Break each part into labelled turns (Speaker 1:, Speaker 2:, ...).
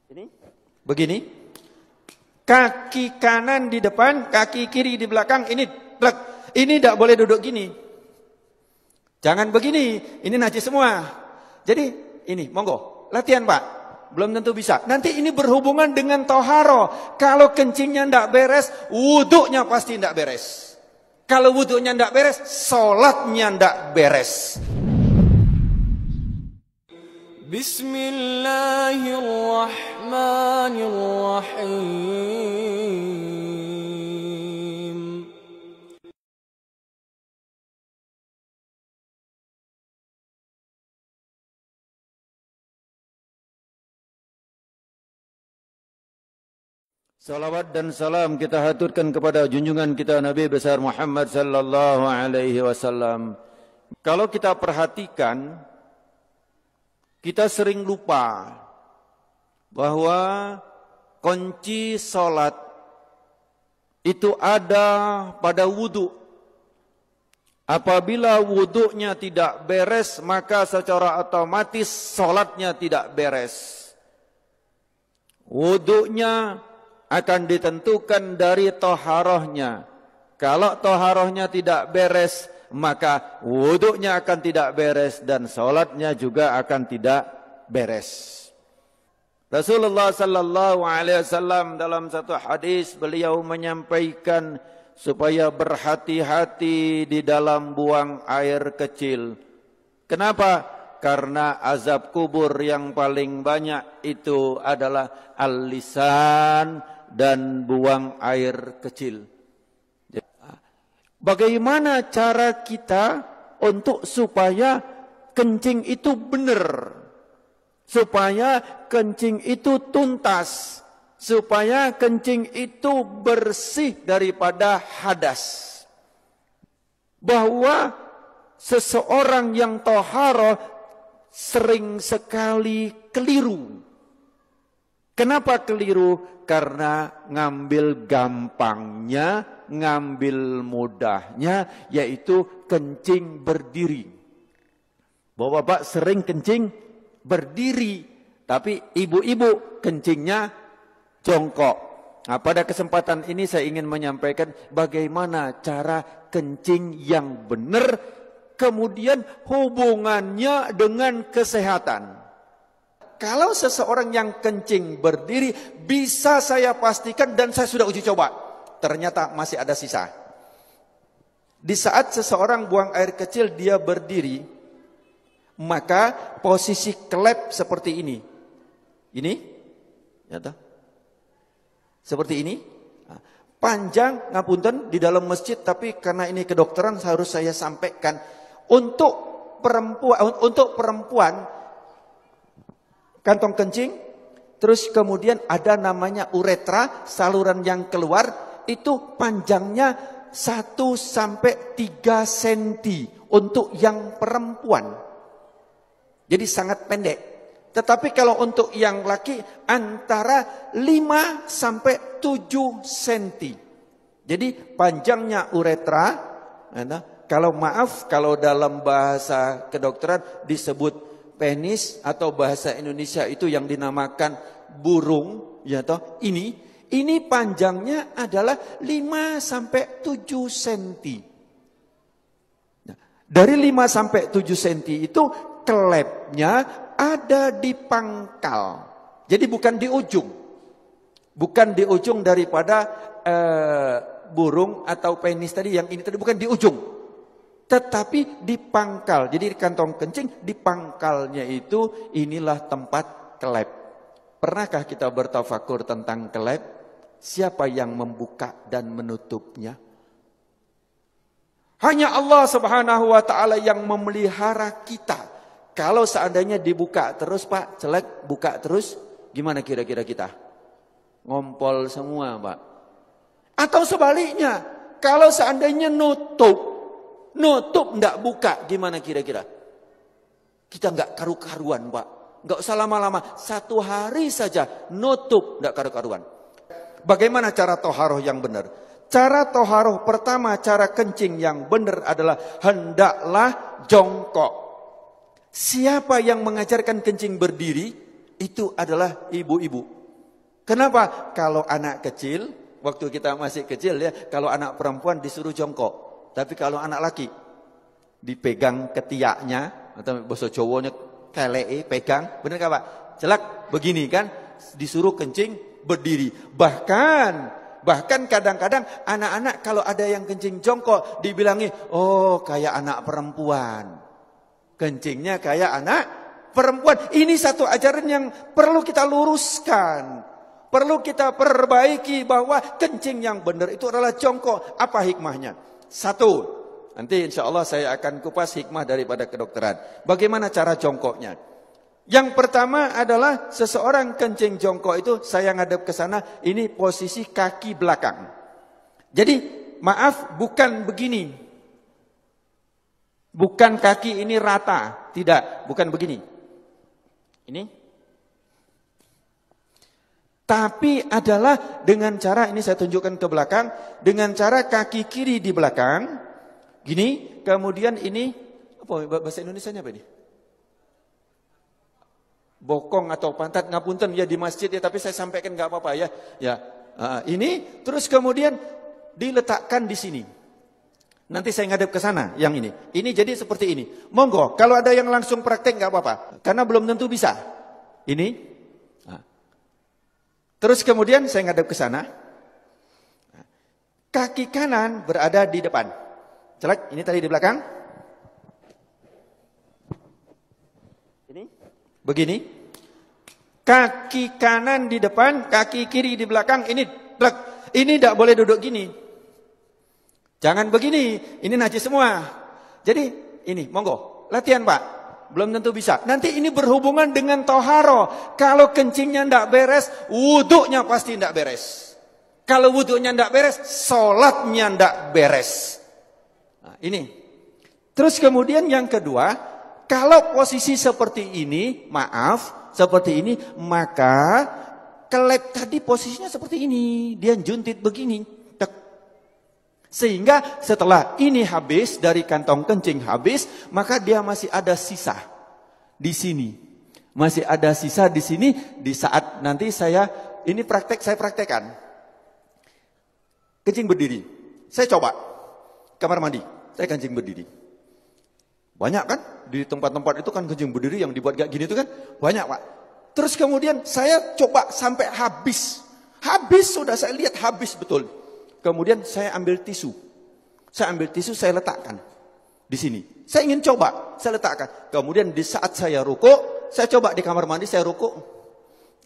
Speaker 1: Ini begini. Kaki kanan di depan, kaki kiri di belakang. Ini tidak boleh duduk gini. Jangan begini. Ini najis semua. Jadi ini monggo latihan Pak. Belum tentu bisa. Nanti ini berhubungan dengan toharo. Kalau kencingnya tidak beres, wuduknya pasti tidak beres. Kalau wuduknya tidak beres, sholatnya tidak beres.
Speaker 2: Bismillahirrahmanirrahim.
Speaker 3: Salawat dan salam kita haturkan kepada junjungan kita Nabi besar Muhammad sallallahu alaihi wasallam. Kalau kita perhatikan, kita sering lupa bahwa kunci salat itu ada pada wudu. Apabila wudunya tidak beres, maka secara otomatis salatnya tidak beres. Wudunya akan ditentukan dari toharohnya. Kalau toharohnya tidak beres, maka wuduknya akan tidak beres dan sholatnya juga akan tidak beres. Rasulullah sallallahu alaihi wasallam dalam satu hadis beliau menyampaikan supaya berhati-hati di dalam buang air kecil. Kenapa? Karena azab kubur yang paling banyak itu adalah al-lisan dan buang air kecil. Bagaimana cara kita untuk supaya kencing itu benar? Supaya kencing itu tuntas. Supaya kencing itu bersih daripada hadas. Bahwa seseorang yang toharoh sering sekali keliru. Kenapa keliru? Karena ngambil gampangnya, ngambil mudahnya, yaitu kencing berdiri. Bapak-bapak sering kencing berdiri, tapi ibu-ibu kencingnya jongkok. Nah, pada kesempatan ini saya ingin menyampaikan bagaimana cara kencing yang benar, kemudian hubungannya dengan kesehatan. Kalau seseorang yang kencing berdiri, bisa saya pastikan dan saya sudah uji coba, ternyata masih ada sisa. Di saat seseorang buang air kecil dia berdiri, maka posisi klep seperti ini. Ini, ya toh? Seperti ini. Panjang, ngapunten, di dalam masjid, tapi karena ini kedokteran harus saya sampaikan. Untuk perempuan kantong kencing, terus kemudian ada namanya uretra, saluran yang keluar, itu panjangnya 1 sampai 3 senti untuk yang perempuan. Jadi sangat pendek. Tetapi kalau untuk yang laki antara 5 sampai 7 senti. Jadi panjangnya uretra, kalau dalam bahasa kedokteran disebut penis, atau bahasa Indonesia itu yang dinamakan burung, ya toh. Ini panjangnya adalah 5 sampai 7 senti. Nah, dari 5 sampai 7 senti itu klepnya ada di pangkal. Jadi bukan di ujung. Bukan di ujung daripada burung atau penis tadi, yang ini tadi bukan di ujung. Tetapi di pangkal. Jadi di kantong kencing, di pangkalnya itu inilah tempat kelep. Pernahkah kita bertafakur tentang kelep? Siapa yang membuka dan menutupnya? Hanya Allah Subhanahu wa ta'ala yang memelihara kita. Kalau seandainya dibuka terus Pak, celek, buka terus, gimana kira-kira kita? Ngompol semua Pak. Atau sebaliknya, kalau seandainya nutup enggak buka, gimana kira-kira? Kita enggak karu-karuan Pak. Enggak usah lama-lama, 1 hari saja nutup enggak karu-karuan. Bagaimana cara toharoh yang benar? Cara toharoh pertama, cara kencing yang benar adalah hendaklah jongkok. Siapa yang mengajarkan kencing berdiri? Itu adalah ibu-ibu. Kenapa? Kalau anak kecil, waktu kita masih kecil ya, kalau anak perempuan disuruh jongkok. Tapi kalau anak laki, dipegang ketiaknya, atau bahasa Jawanya kelei, pegang. Benar gak Pak? Celak, begini kan, disuruh kencing, berdiri. Bahkan kadang-kadang anak-anak kalau ada yang kencing jongkok, dibilangi, oh kayak anak perempuan. Kencingnya kayak anak perempuan. Ini satu ajaran yang perlu kita luruskan. Perlu kita perbaiki bahwa kencing yang benar itu adalah jongkok. Apa hikmahnya? Satu, nanti insya Allah saya akan kupas hikmah daripada kedokteran. Bagaimana cara jongkoknya? Yang pertama adalah seseorang kencing jongkok itu, saya ngadep ke sana, ini posisi kaki belakang. Jadi maaf, bukan begini. Bukan kaki ini rata, tidak, bukan begini. Ini. Tapi adalah dengan cara, ini saya tunjukkan ke belakang, dengan cara kaki kiri di belakang, gini, kemudian ini, apa bahasa Indonesianya apa ini? Bokong atau pantat, ngapunten ya di masjid ya, tapi saya sampaikan nggak apa-apa ya. Ya, ini, terus kemudian diletakkan di sini. Nanti saya ngadep ke sana, yang ini. Ini jadi seperti ini. Monggo, kalau ada yang langsung praktek nggak apa-apa, karena belum tentu bisa. Ini. Terus kemudian saya ngadep ke sana. Kaki kanan berada di depan. Celak, ini tadi di belakang. Ini. Begini. Kaki kanan di depan, kaki kiri di belakang. Ini tidak boleh duduk gini. Jangan begini. Ini najis semua. Jadi ini, monggo. Latihan Pak. Belum tentu bisa. Nanti ini berhubungan dengan toharo. Kalau kencingnya tidak beres, wuduknya pasti tidak beres. Kalau wuduknya tidak beres, sholatnya tidak beres. Nah, ini. Terus kemudian yang kedua, kalau posisi seperti ini, maaf, seperti ini, maka kelep tadi posisinya seperti ini. Dia juntit begini. Sehingga setelah ini habis, dari kantong kencing habis, maka dia masih ada sisa di sini. Masih ada sisa di sini, di saat nanti saya praktekkan. Kencing berdiri. Saya coba kamar mandi, saya kencing berdiri. Banyak kan di tempat-tempat itu kan kencing berdiri yang dibuat kayak gini itu kan banyak Pak. Terus kemudian saya coba sampai habis. Habis sudah saya lihat habis betul. Kemudian saya ambil tisu. Saya letakkan di sini. Saya ingin coba, saya letakkan. Kemudian di saat saya rukuk, saya coba di kamar mandi, saya rukuk.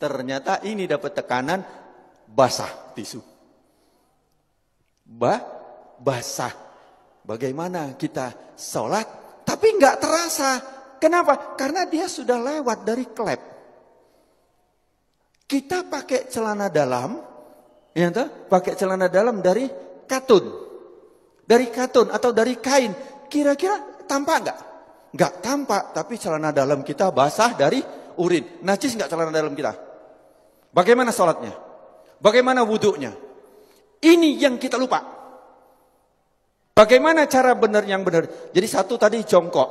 Speaker 3: Ternyata ini dapat tekanan basah tisu. Basah. Bagaimana kita sholat, tapi nggak terasa. Kenapa? Karena dia sudah lewat dari klep. Kita pakai celana dalam, ya toh? Pakai celana dalam dari katun. Dari katun atau dari kain. Kira-kira tampak enggak? Enggak tampak, tapi celana dalam kita basah dari urin. Najis enggak celana dalam kita? Bagaimana sholatnya? Bagaimana wuduknya? Ini yang kita lupa. Bagaimana cara benar yang benar? Jadi satu tadi jongkok.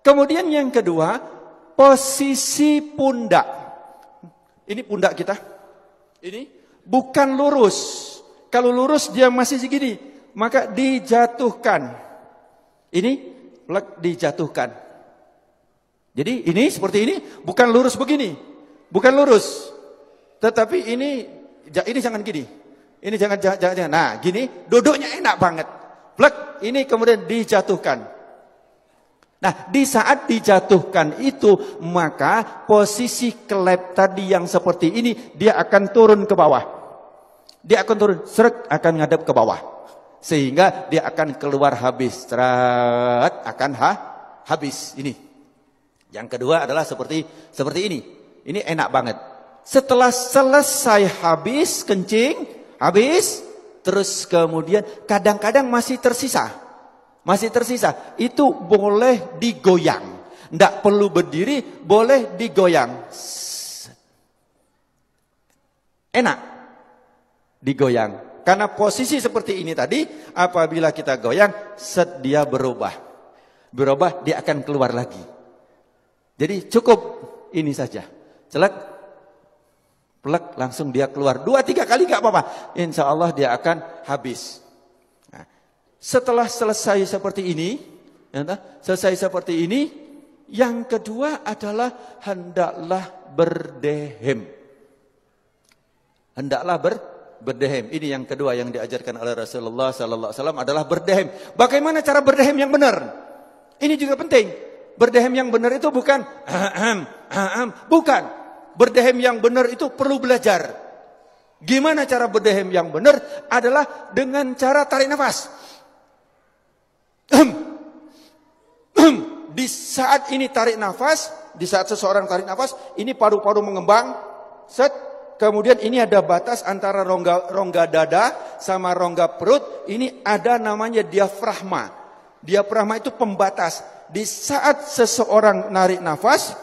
Speaker 3: Kemudian yang kedua, posisi pundak. Ini pundak kita. Ini bukan lurus. Kalau lurus dia masih segini, maka dijatuhkan. Ini dijatuhkan. Jadi ini seperti ini, bukan lurus begini. Bukan lurus. Tetapi ini jangan gini. Ini jangan. Nah, gini duduknya enak banget. Plek, ini kemudian dijatuhkan. Nah, di saat dijatuhkan itu, maka posisi kelep tadi yang seperti ini, dia akan turun ke bawah. Dia akan turun, seret, akan ngadep ke bawah. Sehingga dia akan keluar habis. Seret, akan habis. Ini. Yang kedua adalah seperti ini. Ini enak banget. Setelah selesai habis, kencing, habis, terus kemudian kadang-kadang masih tersisa. Itu boleh digoyang. Tidak perlu berdiri, boleh digoyang. Enak digoyang. Karena posisi seperti ini tadi, apabila kita goyang, dia berubah. Berubah, dia akan keluar lagi. Jadi cukup ini saja. Celak. Plek, langsung dia keluar. 2-3 kali gak apa-apa. Insya Allah dia akan habis. Nah, setelah selesai seperti ini, yang kedua adalah hendaklah berdehem. Hendaklah berdehem. Ini yang kedua yang diajarkan oleh Rasulullah sallallahu alaihi wasallam adalah berdehem. Bagaimana cara berdehem yang benar? Ini juga penting. Berdehem yang benar itu bukan bukan. Berdehem yang benar itu perlu belajar. Gimana cara berdehem yang benar? Adalah dengan cara tarik nafas. Di saat ini tarik nafas, di saat seseorang tarik nafas, ini paru-paru mengembang, set, kemudian ini ada batas antara rongga dada sama rongga perut, ini ada namanya diafragma. Diafragma itu pembatas. Di saat seseorang narik nafas,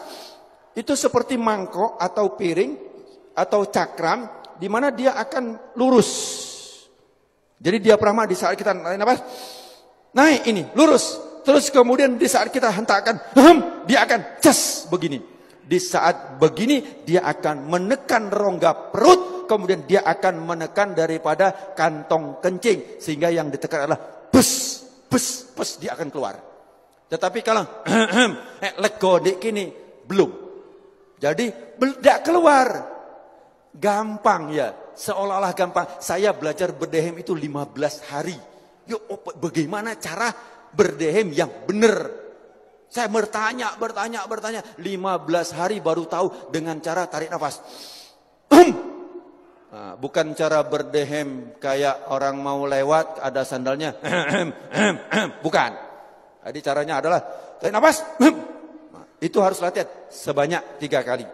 Speaker 3: itu seperti mangkok atau piring atau cakram, di mana dia akan lurus. Jadi diafragma di saat kita narik nafas, naik ini, lurus. Terus kemudian di saat kita hentakkan, dia akan cas begini. Di saat begini dia akan menekan rongga perut, kemudian dia akan menekan daripada kantong kencing, sehingga yang ditekan adalah bus, dia akan keluar. Tetapi kalau lego dek kini belum. Jadi tidak keluar. Gampang ya, seolah-olah gampang. Saya belajar berdehem itu 15 hari. Yuk, bagaimana cara berdehem yang benar? Saya bertanya. 15 hari baru tahu dengan cara tarik nafas. Nah, bukan cara berdehem kayak orang mau lewat ada sandalnya. Bukan. Jadi caranya adalah tarik nafas. Nah, itu harus latihan sebanyak 3 kali.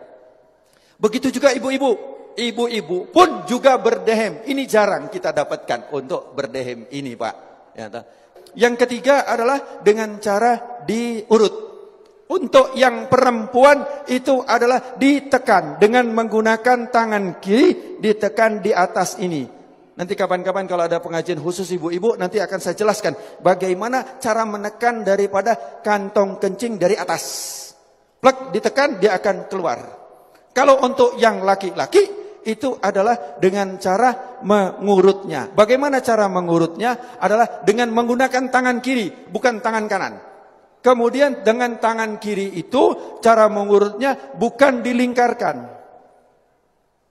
Speaker 3: Begitu juga ibu-ibu. Ibu-ibu pun juga berdehem. Ini jarang kita dapatkan untuk berdehem ini, Pak. Ya, yang ketiga adalah dengan cara diurut. Untuk yang perempuan itu adalah ditekan dengan menggunakan tangan kiri, ditekan di atas ini. Nanti kapan-kapan kalau ada pengajian khusus ibu-ibu, nanti akan saya jelaskan bagaimana cara menekan daripada kantong kencing dari atas. Plek, ditekan, dia akan keluar. Kalau untuk yang laki-laki, itu adalah dengan cara mengurutnya. Bagaimana cara mengurutnya? Adalah dengan menggunakan tangan kiri, bukan tangan kanan. Kemudian dengan tangan kiri itu cara mengurutnya bukan dilingkarkan.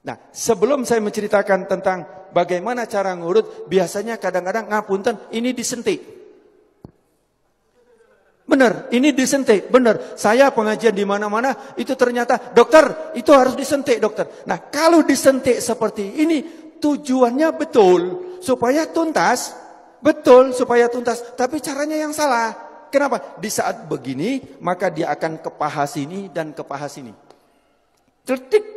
Speaker 3: Nah, sebelum saya menceritakan tentang bagaimana cara ngurut, biasanya kadang-kadang ngapunten ini disentik. Benar, ini disentik, benar. Saya pengajian di mana-mana itu ternyata dokter itu harus disentik dokter. Nah, kalau disentik seperti ini tujuannya betul supaya tuntas, tapi caranya yang salah. Kenapa? Di saat begini maka dia akan ke paha sini dan ke paha sini. Celetik,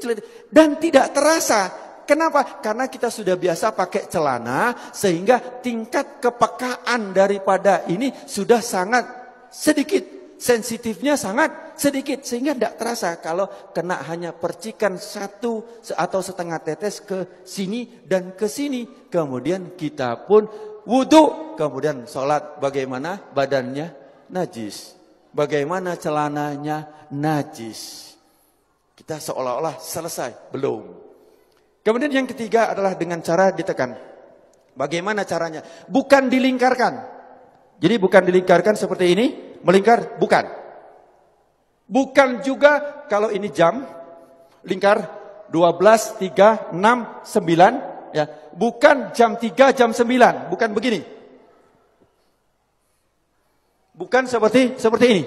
Speaker 3: dan tidak terasa. Kenapa? Karena kita sudah biasa pakai celana sehingga tingkat kepekaan daripada ini sudah sangat sedikit, sensitifnya sangat sedikit sehingga tidak terasa kalau kena hanya percikan 1 atau setengah tetes ke sini dan ke sini. Kemudian kita pun wudhu, kemudian sholat, bagaimana badannya najis, bagaimana celananya najis. Kita seolah-olah selesai, belum. Kemudian yang ketiga adalah dengan cara ditekan. Bagaimana caranya? Bukan dilingkarkan. Jadi bukan dilingkarkan seperti ini, melingkar, bukan. Bukan juga kalau ini jam, lingkar 12, 3, 6, 9. Ya. Bukan jam 3, jam 9, bukan begini. Bukan seperti ini.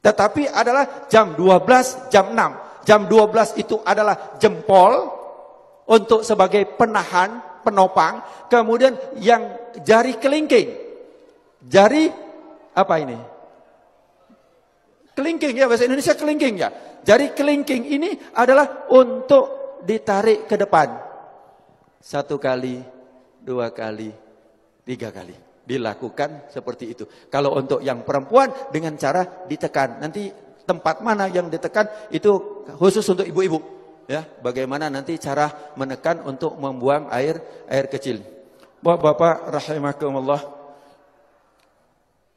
Speaker 3: Tetapi adalah jam 12, jam 6. Jam 12 itu adalah jempol untuk sebagai penahan, penopang. Kemudian yang jari kelingking. Jari apa ini? Kelingking ya, bahasa Indonesia kelingking ya. Jari kelingking ini adalah untuk ditarik ke depan. 1 kali, 2 kali, 3 kali. Dilakukan seperti itu. Kalau untuk yang perempuan dengan cara ditekan. Nanti tempat mana yang ditekan itu khusus untuk ibu-ibu. Ya, bagaimana nanti cara menekan untuk membuang air kecil. Bapak-bapak rahimakumullah.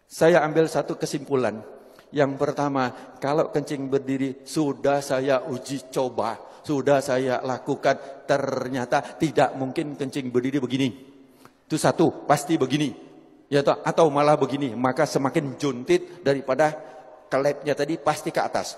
Speaker 3: Saya ambil satu kesimpulan. Yang pertama, kalau kencing berdiri sudah saya uji coba, sudah saya lakukan, ternyata tidak mungkin kencing berdiri begini. Itu satu, pasti begini. Ya, atau malah begini, maka semakin juntit daripada kelepnya tadi pasti ke atas.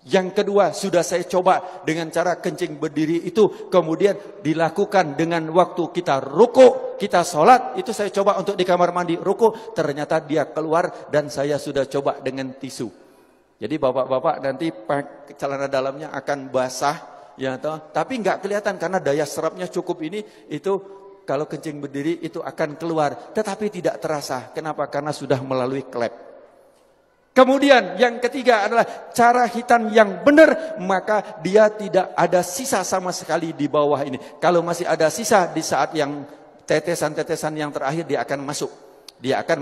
Speaker 3: Yang kedua, sudah saya coba dengan cara kencing berdiri itu, kemudian dilakukan dengan waktu kita ruku, kita sholat, itu saya coba untuk di kamar mandi ruku, ternyata dia keluar dan saya sudah coba dengan tisu. Jadi bapak-bapak nanti celana dalamnya akan basah, ya toh, tapi nggak kelihatan karena daya serapnya cukup ini, itu kalau kencing berdiri itu akan keluar, tetapi tidak terasa. Kenapa? Karena sudah melalui klep. Kemudian yang ketiga adalah cara hitan yang benar, maka dia tidak ada sisa sama sekali di bawah ini. Kalau masih ada sisa di saat yang tetesan-tetesan yang terakhir, dia akan masuk. Dia akan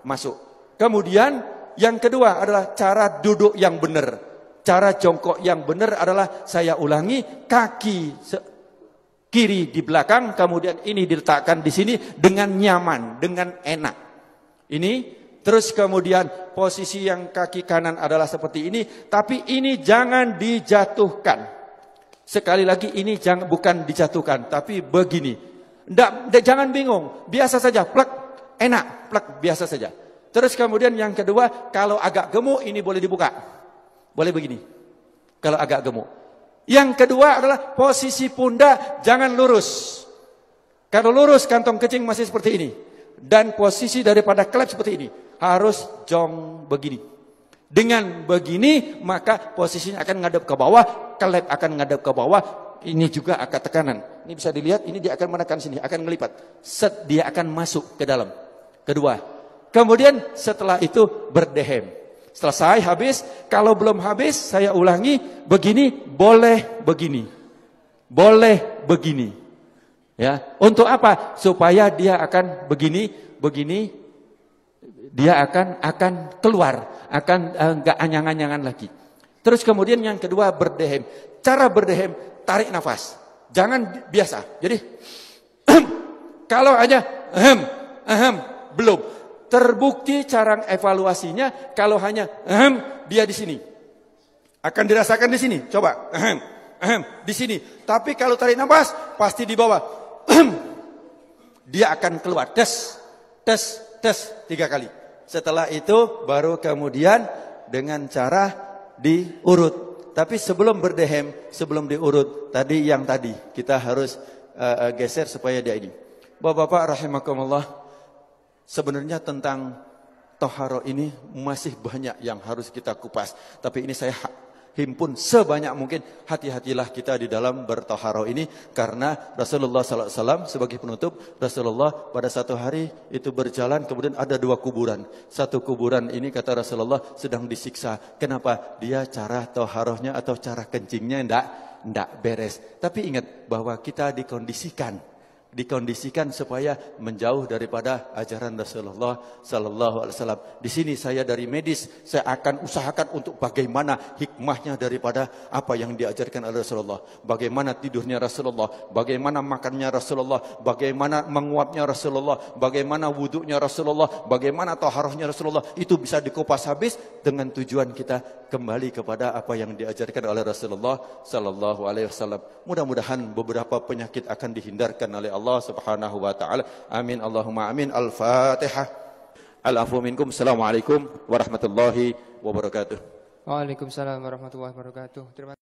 Speaker 3: masuk. Kemudian yang kedua adalah cara duduk yang benar. Cara jongkok yang benar adalah saya ulangi, kaki kiri di belakang, kemudian ini diletakkan di sini dengan nyaman, dengan enak. Ini. Terus kemudian posisi yang kaki kanan adalah seperti ini, tapi ini jangan dijatuhkan. Sekali lagi ini bukan dijatuhkan, tapi begini. Jangan bingung, biasa saja, plek, enak, plek, biasa saja. Terus kemudian yang kedua, kalau agak gemuk ini boleh dibuka. Boleh begini, kalau agak gemuk. Yang kedua adalah posisi pundak jangan lurus. Kalau lurus kantong kencing masih seperti ini. Dan posisi daripada klep seperti ini. Harus jong begini. Dengan begini maka posisinya akan ngadep ke bawah, klep akan ngadep ke bawah, ini juga akan tekanan. Ini bisa dilihat, ini dia akan menekan sini, akan ngelipat. Set, dia akan masuk ke dalam. Kedua. Kemudian setelah itu berdehem. Selesai, habis. Kalau belum habis, saya ulangi, begini, boleh begini. Boleh begini. Ya, untuk apa? Supaya dia akan begini, dia akan keluar, akan enggak anyang-anyangan lagi. Terus kemudian yang kedua berdehem. Cara berdehem, tarik nafas. Jangan biasa. Jadi kalau aja belum. Terbukti cara evaluasinya kalau hanya dia di sini. Akan dirasakan di sini. Coba di sini. Tapi kalau tarik nafas pasti di bawah. Dia akan keluar. Tes 3 kali. Setelah itu baru kemudian dengan cara diurut. Tapi sebelum berdehem, sebelum diurut, tadi kita harus geser supaya dia ini. Bapak-bapak rahimakumullah, sebenarnya tentang toharo ini masih banyak yang harus kita kupas. Tapi ini saya himpun sebanyak mungkin. Hati-hatilah kita di dalam bertoharo ini, karena Rasulullah SAW sebagai penutup, Rasulullah pada satu hari itu berjalan, kemudian ada 2 kuburan. Satu kuburan ini kata Rasulullah sedang disiksa. Kenapa? Dia cara toharohnya atau cara kencingnya enggak beres. Tapi ingat bahwa kita dikondisikan supaya menjauh daripada ajaran Rasulullah sallallahu alaihi wasallam. Di sini saya dari medis, saya akan usahakan untuk bagaimana hikmahnya daripada apa yang diajarkan oleh Rasulullah. Bagaimana tidurnya Rasulullah, bagaimana makannya Rasulullah, bagaimana menguapnya Rasulullah, bagaimana wudhunya Rasulullah, bagaimana taharahnya Rasulullah. Itu bisa dikupas habis dengan tujuan kita kembali kepada apa yang diajarkan oleh Rasulullah sallallahu alaihi wasallam. Mudah-mudahan beberapa penyakit akan dihindarkan oleh Allah Subhanahu wa taala. Amin Allahumma amin. Al-Fatihah. Al-afu minkum. Assalamualaikum warahmatullahi wabarakatuh.
Speaker 2: Waalaikumsalam warahmatullahi wabarakatuh. Terima